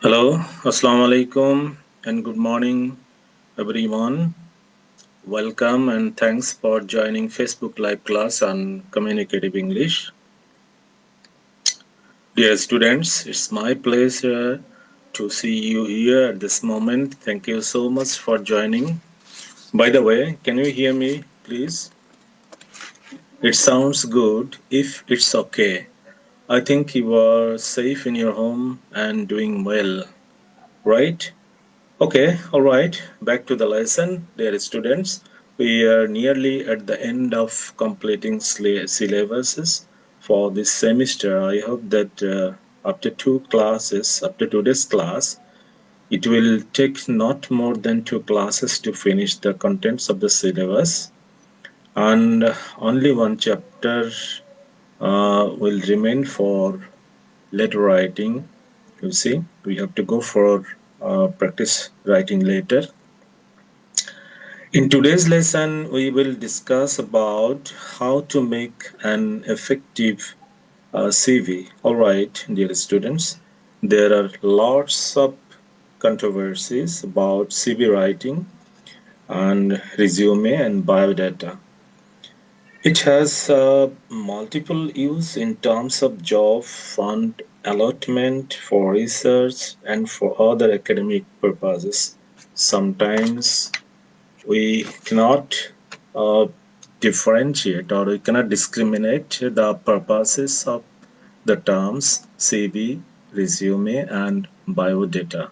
Hello, Assalamu alaikum, and good morning, everyone. Welcome and thanks for joining Facebook Live class on Communicative English. Dear students, it's my pleasure to see you here at this moment. Thank you so much for joining. By the way, can you hear me, please? It sounds good if it's okay. I think you are safe in your home and doing well, right? Okay, all right. Back to the lesson, dear students. We are nearly at the end of completing syllabuses for this semester. I hope that after today's class, it will take not more than 2 classes to finish the contents of the syllabus, and only one chapter will remain for letter writing. You see, we have to go for practice writing later. In today's lesson, we will discuss about how to make an effective CV. All right, dear students, there are lots of controversies about CV writing and resume and biodata. It has multiple use in terms of job fund allotment for research and for other academic purposes. Sometimes we cannot uh, differentiate, or we cannot discriminate the purposes of the terms CV, resume, and biodata.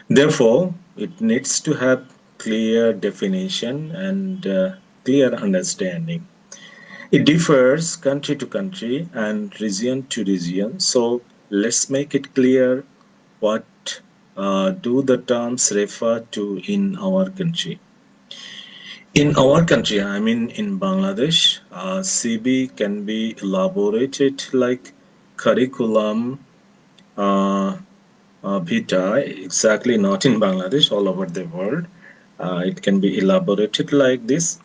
Therefore, it needs to have clear definition and clear understanding. It differs country to country and region to region. So let's make it clear what do the terms refer to in our country. In our country, I mean in Bangladesh, CB can be elaborated like curriculum vitae, exactly not in Bangladesh, all over the world. It can be elaborated like this.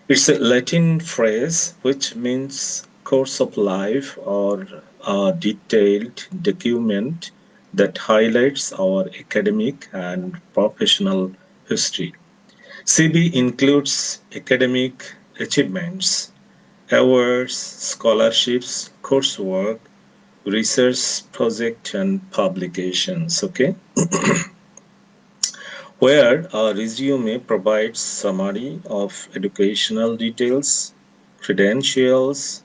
It's a Latin phrase which means course of life or a detailed document that highlights our academic and professional history. CB includes academic achievements, awards, scholarships, coursework, research project, and publications. Okay, where a resume provides summary of educational details, credentials,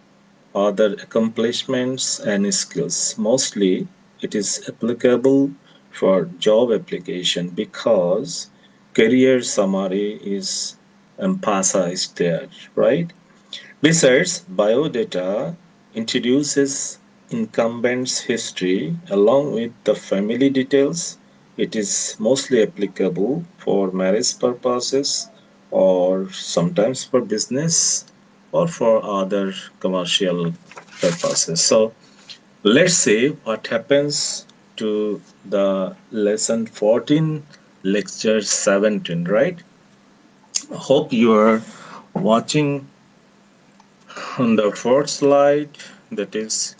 other accomplishments, and skills. Mostly, it is applicable for job application because career summary is emphasized there, right? Besides, biodata introduces incumbent's history along with the family details. It is mostly applicable for marriage purposes or sometimes for business or for other commercial purposes. So let's see what happens to the lesson 14, lecture 17, right? Hope you are watching on the fourth slide, that is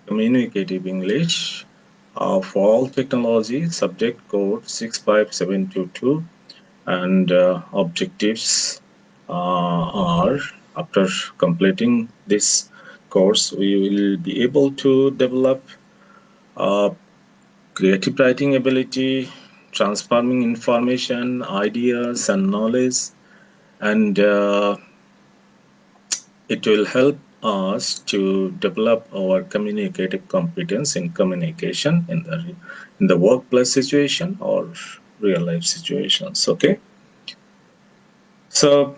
Communicative English for all technology, subject code 65722, and objectives are, after completing this course, we will be able to develop uh, creative writing ability, transforming information, ideas, and knowledge, and it will help us to develop our communicative competence in communication in the workplace situation or real life situations. Okay, so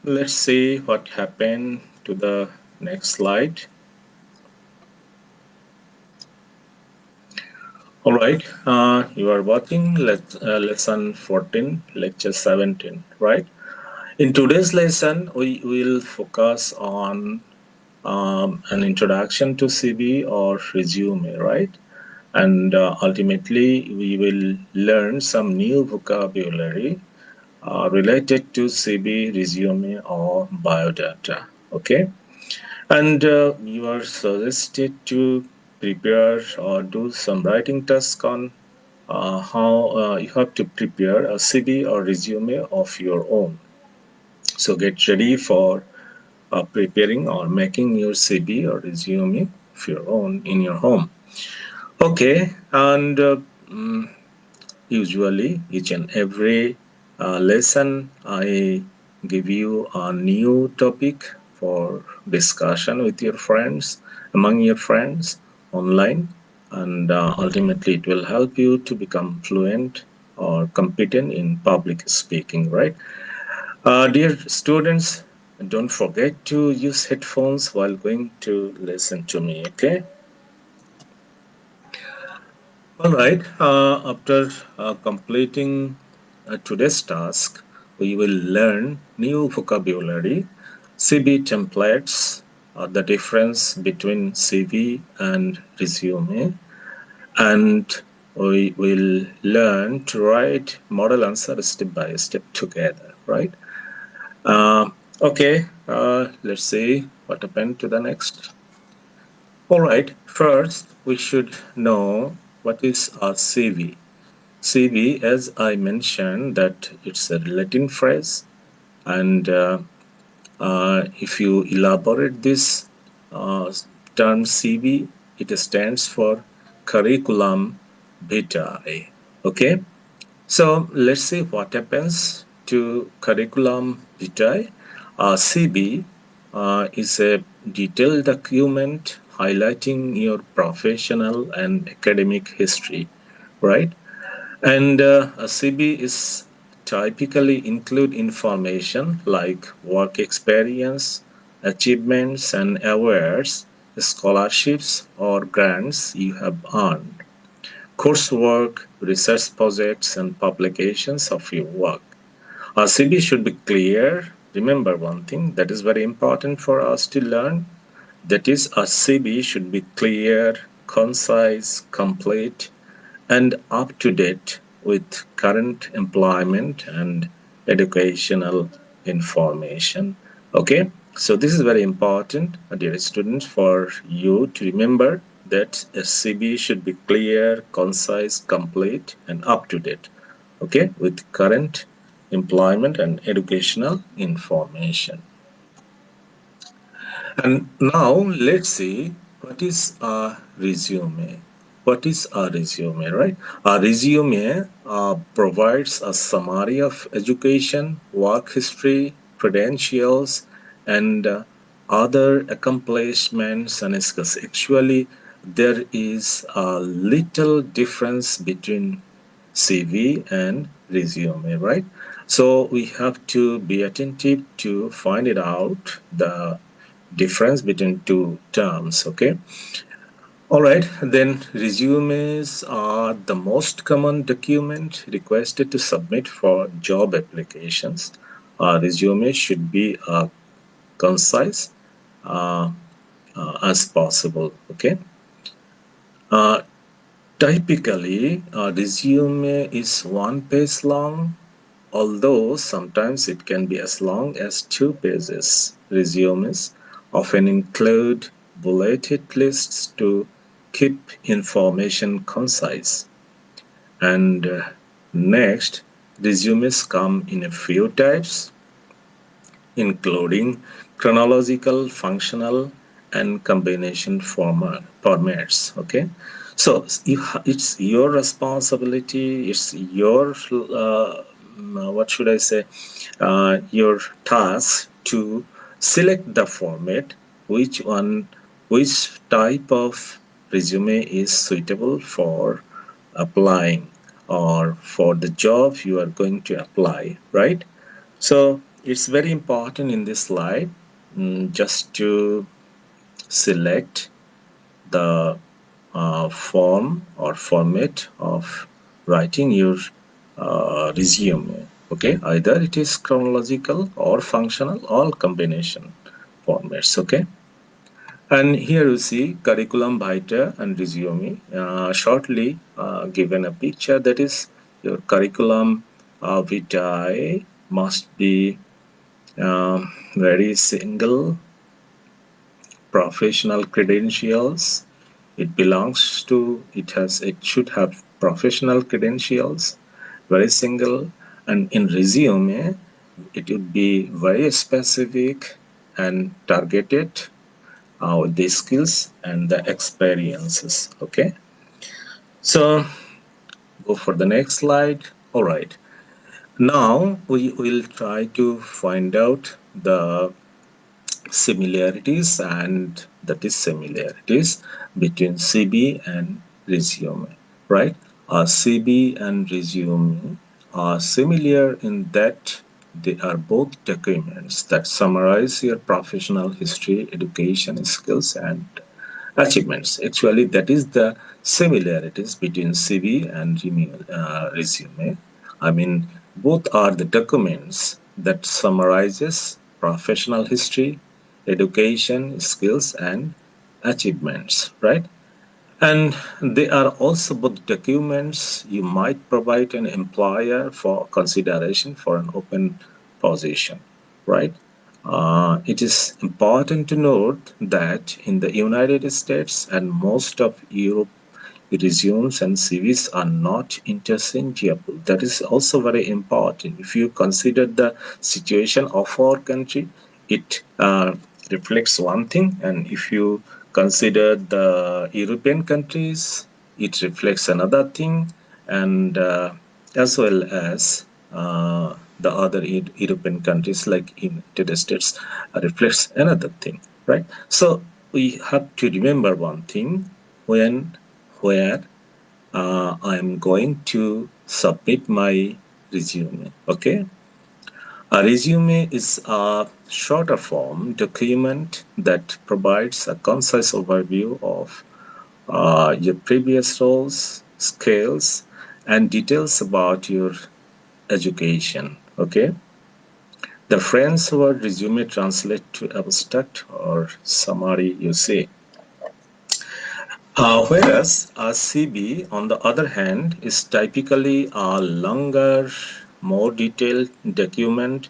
let's see what happened to the next slide. All right, you are watching lesson 14, lecture 17, right? In today's lesson, we will focus on an introduction to CV or resume, right? And ultimately, we will learn some new vocabulary related to CV, resume, or biodata. Okay, and you are suggested to prepare or do some writing task on how you have to prepare a CV or resume of your own. So get ready for preparing or making your CV or resume of your own in your home. Okay, and mm, usually each and every lesson I give you a new topic for discussion with your friends, among your friends online, and ultimately it will help you to become fluent or competent in public speaking, right? Dear students, don't forget to use headphones while going to listen to me, okay? All right. After completing today's task, we will learn new vocabulary, CV templates, the difference between CV and resume, and we will learn to write model answer step by step together, right? Uh, okay, let's see what happened to the next. All right, first we should know what is a CV. CV, as I mentioned, that it's a Latin phrase, and if you elaborate this uh, term CV, it stands for curriculum vitae. Okay, so let's see what happens to curriculum vitae. CB is a detailed document highlighting your professional and academic history, right? And a CB is typically include information like work experience, achievements and awards, scholarships or grants you have earned, coursework, research projects and publications of your work. Our CV should be clear. Remember one thing that is very important for us to learn. That is, our CV should be clear, concise, complete, and up to date with current employment and educational information. Okay, so this is very important, dear students, for you to remember that a CV should be clear, concise, complete, and up to date. Okay, with current employment and educational information. And now let's see what is a resume. What is a resume, right? A resume provides a summary of education, work history, credentials, and other accomplishments and skills. Actually, there is a little difference between CV and resume, right? So we have to be attentive to find it out the difference between two terms. Okay, all right, then resumes are the most common document requested to submit for job applications. Resume should be concise uh, as possible. Okay, uh, typically a resume is one page long, although sometimes it can be as long as 2 pages. Resumes often include bulleted lists to keep information concise. And next, resumes come in a few types, including chronological, functional, and combination formats. Okay, so it's your responsibility. It's your what should I say? Your task to select the format, which one, which type of resume is suitable for applying or for the job you are going to apply, right? So it's very important in this slide, just to select the form or format of writing your resume. Okay, either it is chronological or functional, all combination formats. Okay, and here you see curriculum vitae and resume. Shortly given a picture, that is your curriculum vitae must be very single, professional credentials. It should have professional credentials, very single, and in resume it would be very specific and targeted with the skills and the experiences. Okay, so go for the next slide. All right, now we will try to find out the similarities and the dissimilarities between CB and resume, right? CB and resume are similar in that they are both documents that summarize your professional history, education, skills, and achievements. Actually, that is the similarities between CV and resume. I mean, both are the documents that summarizes professional history, education, skills, and achievements, right? And they are also both documents you might provide an employer for consideration for an open position, right? It is important to note that in the United States and most of Europe, resumes and CVs are not interchangeable. That is also very important. If you consider the situation of our country, it reflects one thing, and if you consider the European countries, it reflects another thing, and as well as the other European countries like United States reflects another thing, right? So we have to remember one thing when where I'm going to submit my resume. Okay, a resume is a shorter form document that provides a concise overview of your previous roles, skills, and details about your education. Okay, the French word resume translates to abstract or summary, you say. Whereas a CB, on the other hand, is typically a longer, more detailed document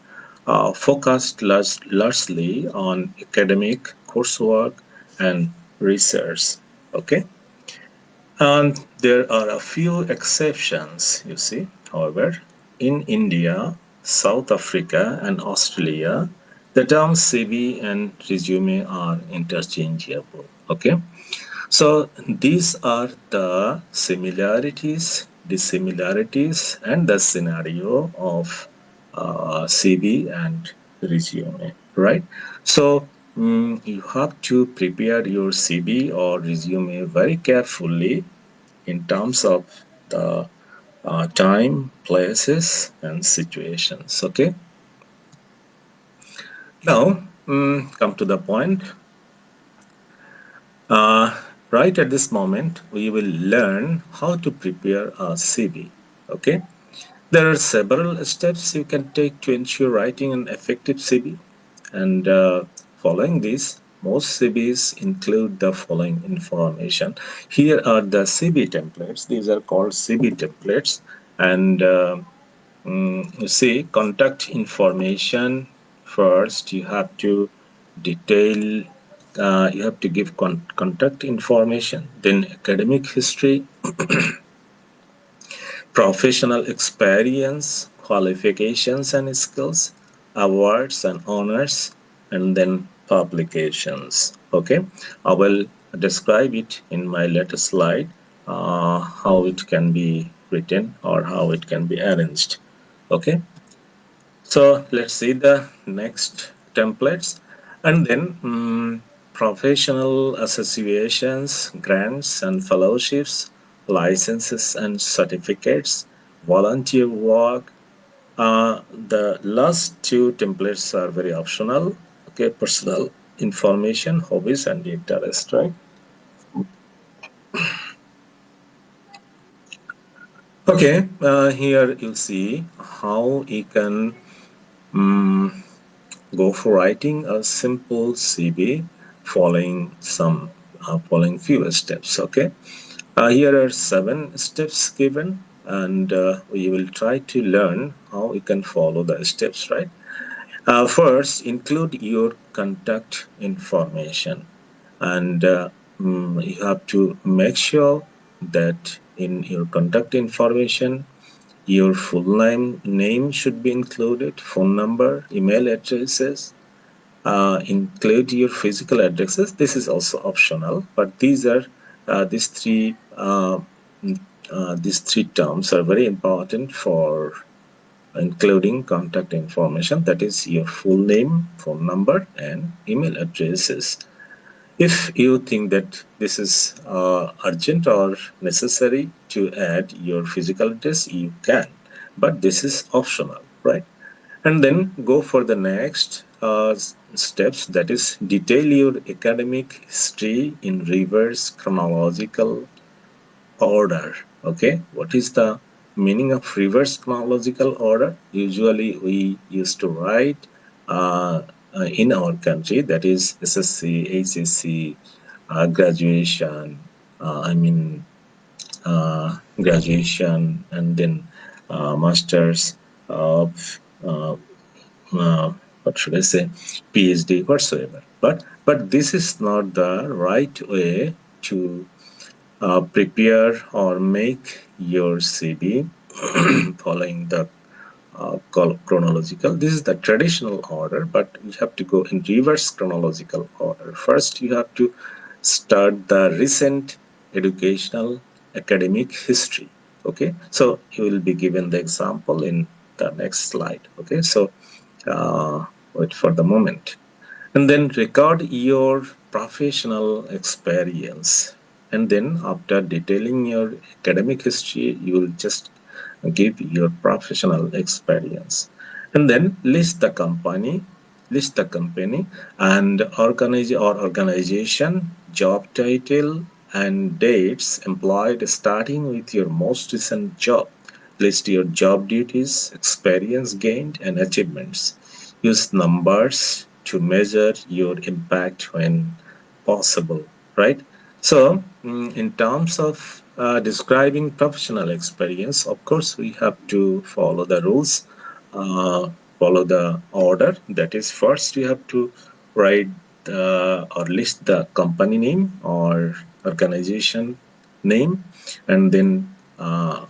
focused largely on academic coursework and research. Okay, and there are a few exceptions, you see. However, in India, South Africa, and Australia, the terms CV and resume are interchangeable. Okay, so these are the similarities, dissimilarities, and the scenario of CV and resume, right? So you have to prepare your CV or resume very carefully in terms of the time, places, and situations. Okay. Now, come to the point. Right at this moment, we will learn how to prepare a CV. Okay, there are several steps you can take to ensure writing an effective CV, and following this, most CVs include the following information. Here are the CV templates. These are called CV templates, and you see, contact information first. You have to detail. You have to give contact information, then academic history, professional experience, qualifications and skills, awards and honors, and then publications. Okay, I will describe it in my later slide, how it can be written or how it can be arranged. Okay, so let's see the next templates, and then professional associations, grants and fellowships, licenses and certificates, volunteer work. The last two templates are very optional. Okay, personal information, hobbies, and interest, right? Okay, here you see how you can um, go for writing a simple CV following following few steps. Okay, here are 7 steps given, and we will try to learn how you can follow the steps. Right. First, include your contact information. and you have to make sure that in your contact information your full name should be included, phone number, email addresses, include your physical addresses. This is also optional, but these are these three these three terms are very important for including contact information, that is your full name, phone number, and email addresses. If you think that this is urgent or necessary to add your physical address, you can, but this is optional, right? And then go for the next steps, that is detail your academic history in reverse chronological order. Okay, what is the meaning of reverse chronological order? Usually we used to write in our country, that is SSC, HSC, graduation, I mean graduation, and then masters of what should I say, PhD whatsoever. But this is not the right way to prepare or make your CV following the chronological. This is the traditional order, but you have to go in reverse chronological order. First, you have to start the recent educational academic history. Okay, so you will be given the example in the next slide. Okay, so wait for the moment, and then record your professional experience, and then after detailing your academic history you will just give your professional experience, and then list the company and organization, job title, and dates employed starting with your most recent job. List your job duties, experience gained, and achievements. Use numbers to measure your impact when possible, right? So, in terms of describing professional experience, of course, we have to follow the rules, uh, follow the order. That is, first you have to write or list the company name or organization name, and then a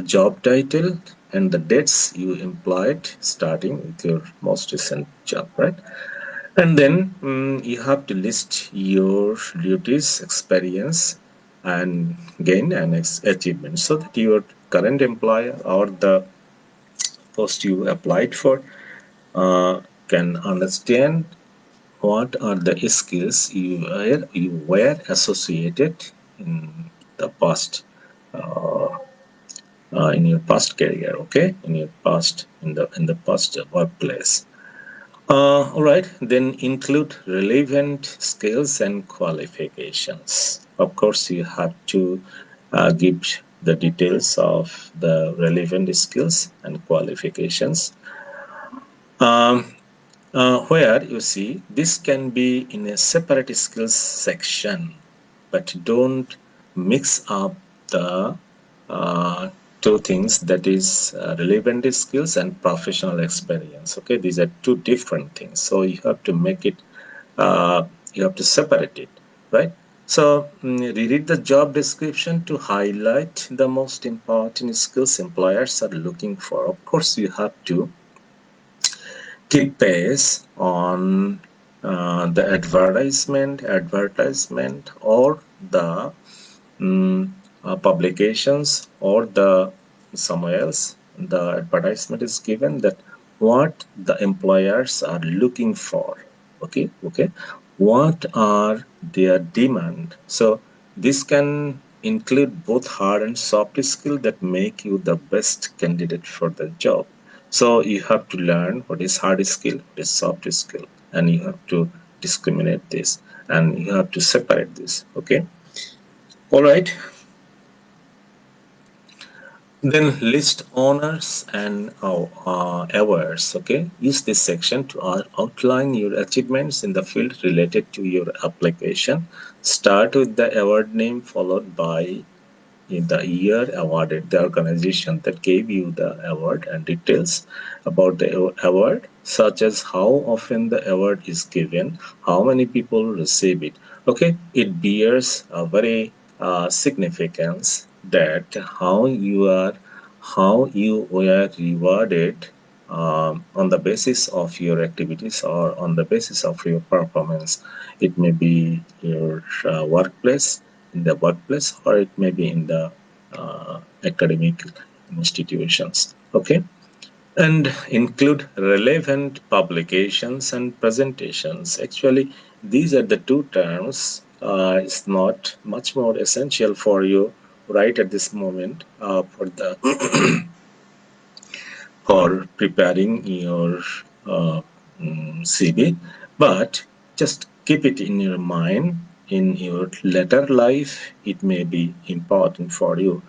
job title and the dates you employed starting with your most recent job, right? And then you have to list your duties, experience, and gain and achievement, so that your current employer or the post you applied for can understand what are the skills you were associated in the past, in your past career. Okay, in your past, in the past workplace. All right, then include relevant skills and qualifications. Of course, you have to give the details of the relevant skills and qualifications. Um, where you see this can be in a separate skills section, but don't mix up the two things, that is relevant skills and professional experience. Okay, these are two different things, so you have to make it you have to separate it, right? So reread the job description to highlight the most important skills employers are looking for. Of course, you have to keep pace on the advertisement or the publications, or the somewhere else the advertisement is given that what the employers are looking for. Okay, what are their demand. So this can include both hard and soft skill that make you the best candidate for the job. So you have to learn what is hard skill, what is soft skill, and you have to discriminate this, and you have to separate this. Okay, all right. Then list honors and awards. Okay, use this section to outline your achievements in the field related to your application. Start with the award name followed by in the year awarded, the organization that gave you the award, and details about the award, such as how often the award is given, how many people receive it. Okay, it bears a very significance that how you were rewarded on the basis of your activities or on the basis of your performance. It may be your workplace, in the workplace, or it may be in the academic institutions. Okay, and include relevant publications and presentations. Actually, these are the two terms. It's not much more essential for you right at this moment for the for preparing your uh, CV, but just keep it in your mind. In your later life, it may be important for you.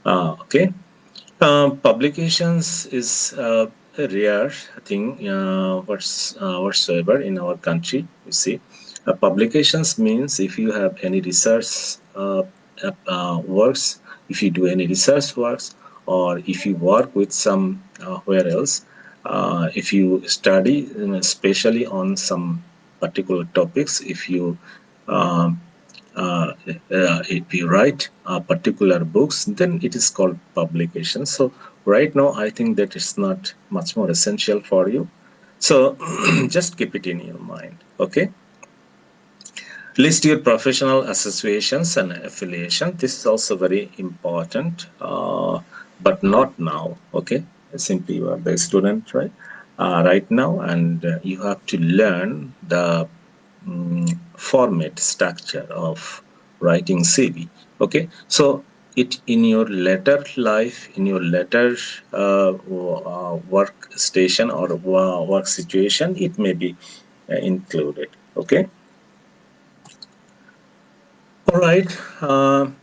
Okay. Publications is a rare thing whatsoever in our country. You see, publications means if you have any research works, if you do any research works, or if you work with some where else, if you study especially on some particular topics, um, if you write particular books, then it is called publication. So right now, I think that it's not much more essential for you. So just keep it in your mind. Okay. List your professional associations and affiliation. This is also very important, but not now. Okay. Simply you are the student, right? Right now, and you have to learn the format structure of writing CV. Okay, so it in your later life, in your later work station or work situation, it may be included. Okay, all right.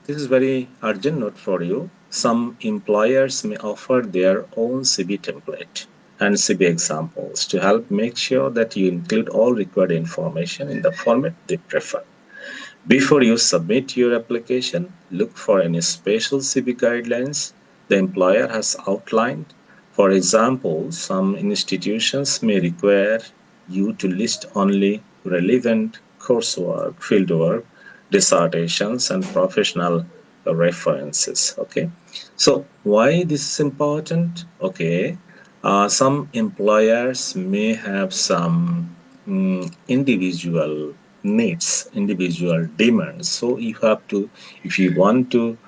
This is very urgent note for you. Some employers may offer their own CV template and CV examples to help make sure that you include all required information in the format they prefer. Before you submit your application, look for any special CV guidelines the employer has outlined. For example, some institutions may require you to list only relevant coursework, fieldwork, dissertations, and professional references. Okay, so why this is important? Okay, some employers may have some individual needs, individual demands. So you have to, if you want to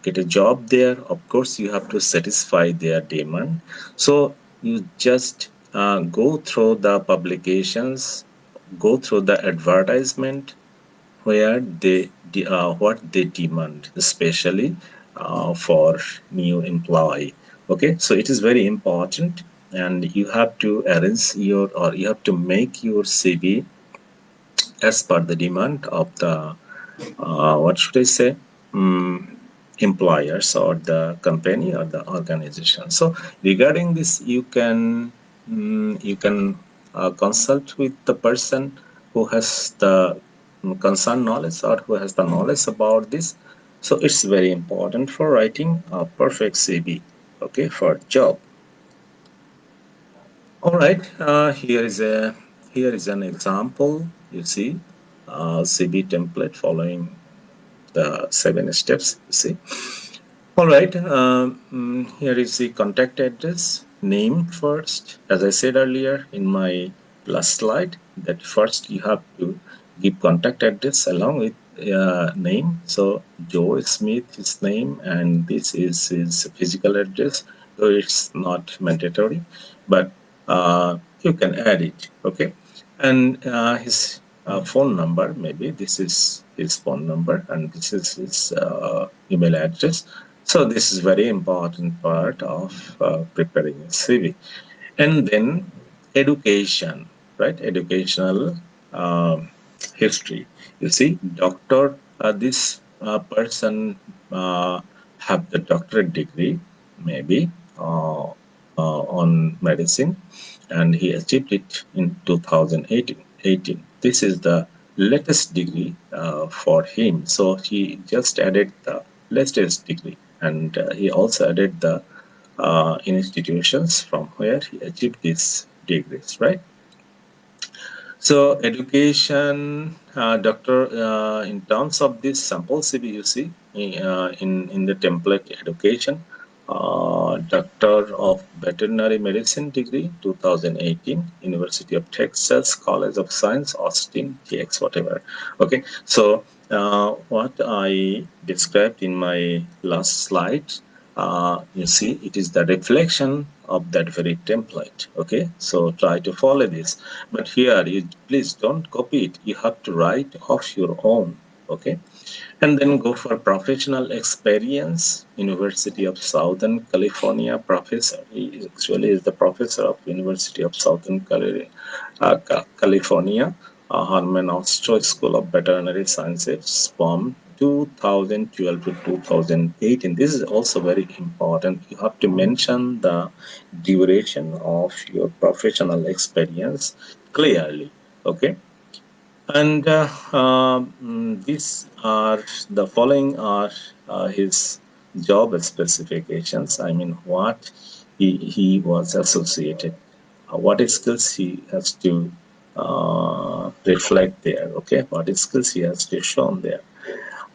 get a job there, of course you have to satisfy their demand. So you just go through the publications, go through the advertisement where what they demand, especially for new employee. Okay, so it is very important, and you have to arrange your, or you have to make your CV as per the demand of the what should I say, employers or the company or the organization. So regarding this, you can consult with the person who has the concerned knowledge or who has the knowledge about this. So it's very important for writing a perfect CV. Okay, for job. All right. Here is an example. You see, CV template following the 7 steps. You see. All right. Here is the contact address. Name first. As I said earlier in my last slide, that first you have to give contact address along with name. So Joe Smith, his name, and this is his physical address. Though it's not mandatory, but you can add it. Okay, and his phone number. Maybe this is his phone number, and this is his email address. So this is very important part of preparing a CV. And then education, right? Educational history. You see, doctor, this person have the doctorate degree, maybe on medicine, and he achieved it in 2018. This is the latest degree for him. So he just added the latest degree. And he also added the institutions from where he achieved these degrees, right? So education, doctor, in terms of this sample CV, you see in the template education, Doctor of Veterinary Medicine degree, 2018, University of Texas, College of Science, Austin, TX, whatever. Okay, so what I described in my last slide, you see, it is the reflection of that very template. Okay, so try to follow this, but here you please don't copy it, you have to write of your own. Okay, and then go for professional experience. University of Southern California professor, he actually is the professor of University of Southern California, Harman Ostro School of Veterinary Sciences from 2012 to 2018. This is also very important. You have to mention the duration of your professional experience clearly. Okay, and these are the following are his job specifications. I mean, what he was associated, what skills he has to reflect there. Okay, what skills he has to show there.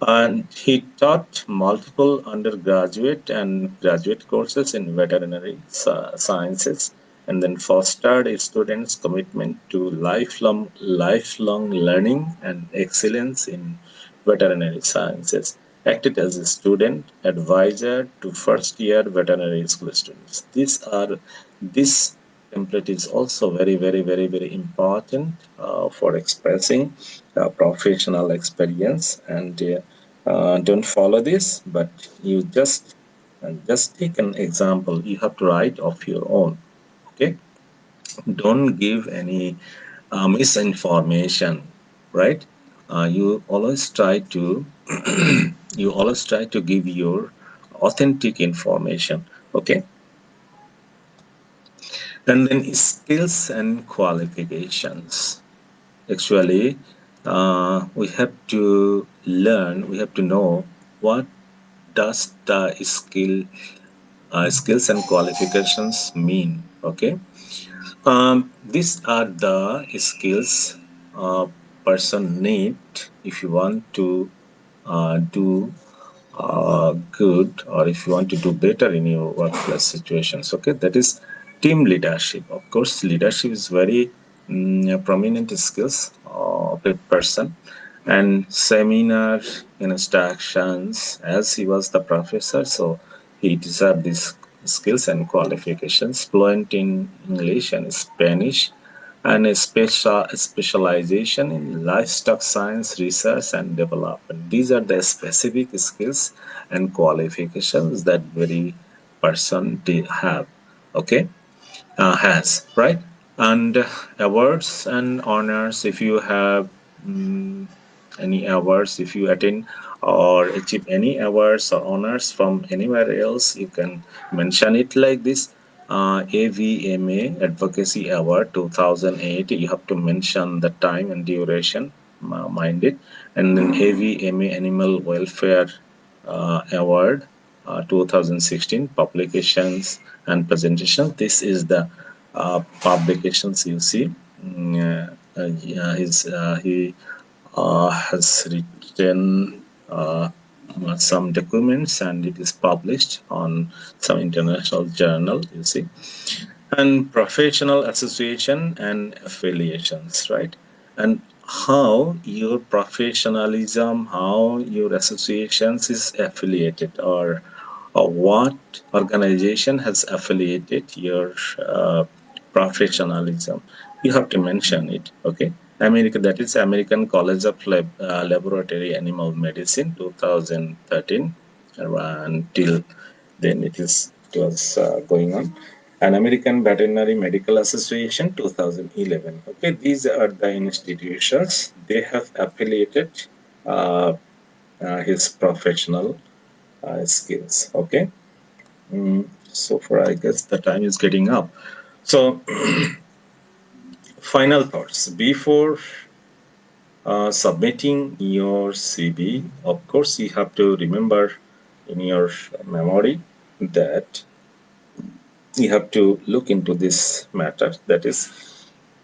And he taught multiple undergraduate and graduate courses in veterinary sciences, and then fostered students' commitment to lifelong learning and excellence in veterinary sciences. Acted as a student advisor to first-year veterinary school students. This template is also very important for expressing professional experience. And don't follow this, but you just take an example. You have to write of your own. Okay, don't give any misinformation, right? You always try to you always try to give your authentic information. Okay, and then skills and qualifications. Actually, we have to learn, we have to know what does the skills and qualifications mean. Okay, these are the skills a person need if you want to do good, or if you want to do better in your workplace situations. Okay, that is team leadership. Of course, leadership is very prominent skills of a person. And seminar instructions, as he was the professor, so he deserved these skills and qualifications. Fluent in English and Spanish, and a specialization in livestock science research and development. These are the specific skills and qualifications that very person have. Okay, has, right? And awards and honors, if you have mm, any awards, if you attend or achieve any awards or honors from anywhere else, you can mention it like this. AVMA Advocacy Award 2008, you have to mention the time and duration, mind it. And then AVMA Animal Welfare Award 2016, publications and presentation. This is the publications you see. He has written some documents, and it is published on some international journal, you see. And professional association and affiliations, right? And how your professionalism, how your associations is affiliated, or what organization has affiliated your professionalism. You have to mention it. Okay, America, that is American College of Laboratory Animal Medicine 2013, until then it was going on. And American Veterinary Medical Association 2011. Okay, these are the institutions they have affiliated uh, his professional skills. Okay, so far I guess the time is getting up. So final thoughts before submitting your CV. Of course, you have to remember in your memory that you have to look into this matter. That is,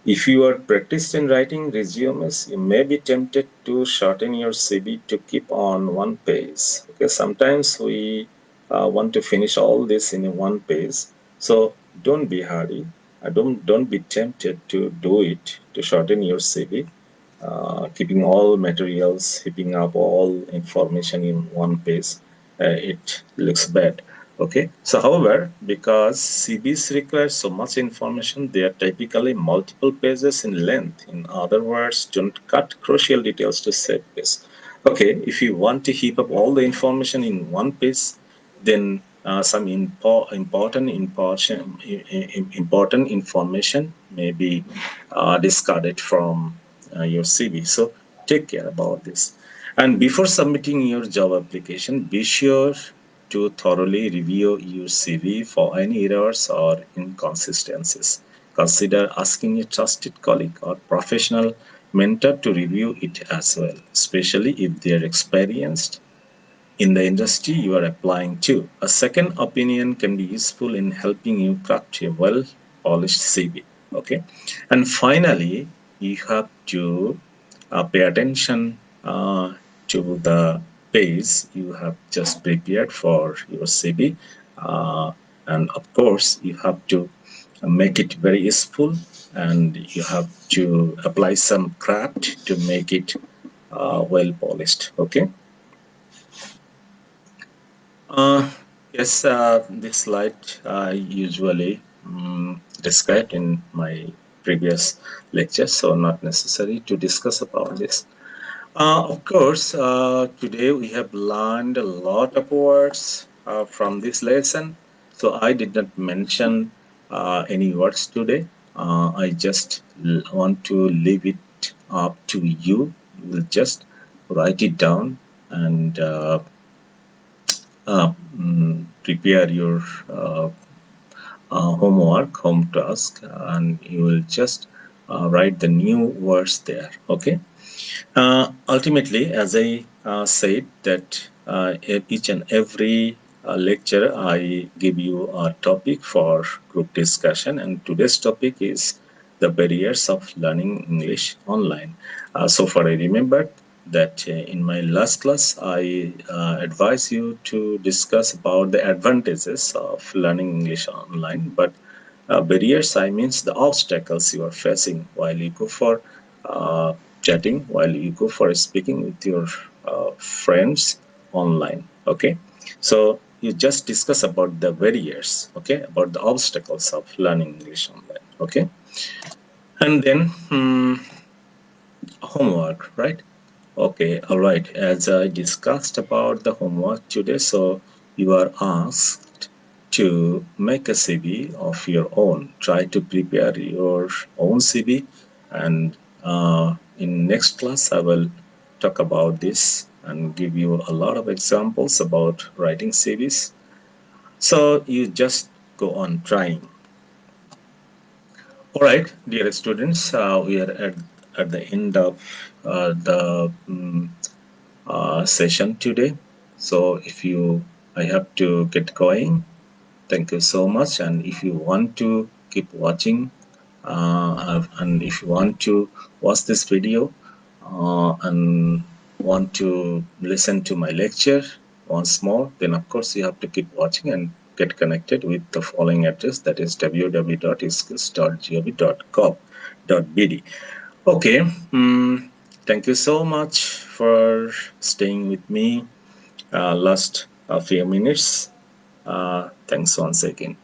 if you are practiced in writing resumes, you may be tempted to shorten your CV to keep on one page. Okay, sometimes we want to finish all this in one page, so don't be hurry. Don't be tempted to do it to shorten your CV. Keeping all materials, heaping up all information in one page, it looks bad. Okay, so however, because CVs require so much information, they are typically multiple pages in length. In other words, don't cut crucial details to save space. Okay, if you want to heap up all the information in one page, then some important information may be discarded from your CV. So take care about this. And before submitting your job application, be sure to thoroughly review your CV for any errors or inconsistencies. Consider asking a trusted colleague or professional mentor to review it as well, especially if they're experienced in the industry you are applying to. A second opinion can be useful in helping you craft a well polished CV. Okay, and finally, you have to pay attention to the page you have just prepared for your CV, and of course, you have to make it very useful, and you have to apply some craft to make it well polished. Okay. Uh, yes, this slide I usually described in my previous lectures, so not necessary to discuss about this. Of course, today we have learned a lot of words from this lesson, so I did not mention any words today. I just want to leave it up to you. You will just write it down and prepare your homework, home task, and you will just write the new words there. Okay. Ultimately, as I said, that each and every lecture I give you a topic for group discussion, and today's topic is the barriers of learning English online. So far, I remembered that in my last class, I advise you to discuss about the advantages of learning English online, but barriers, I means the obstacles you are facing while you go for chatting, while you go for speaking with your friends online. Okay, so you just discuss about the barriers. Okay, about the obstacles of learning English online. Okay, and then homework, right? Okay, all right. As I discussed about the homework today, so you are asked to make a CV of your own. Try to prepare your own CV, and in next class, I will talk about this and give you a lot of examples about writing CVs. So you just go on trying. All right, dear students, we are at the end of the session today. So if you, I have to get going. Thank you so much. And if you want to keep watching, and if you want to watch this video and want to listen to my lecture once more, then of course you have to keep watching and get connected with the following address, that is www.skills.gov.bd. Okay, thank you so much for staying with me last few minutes. Thanks once again.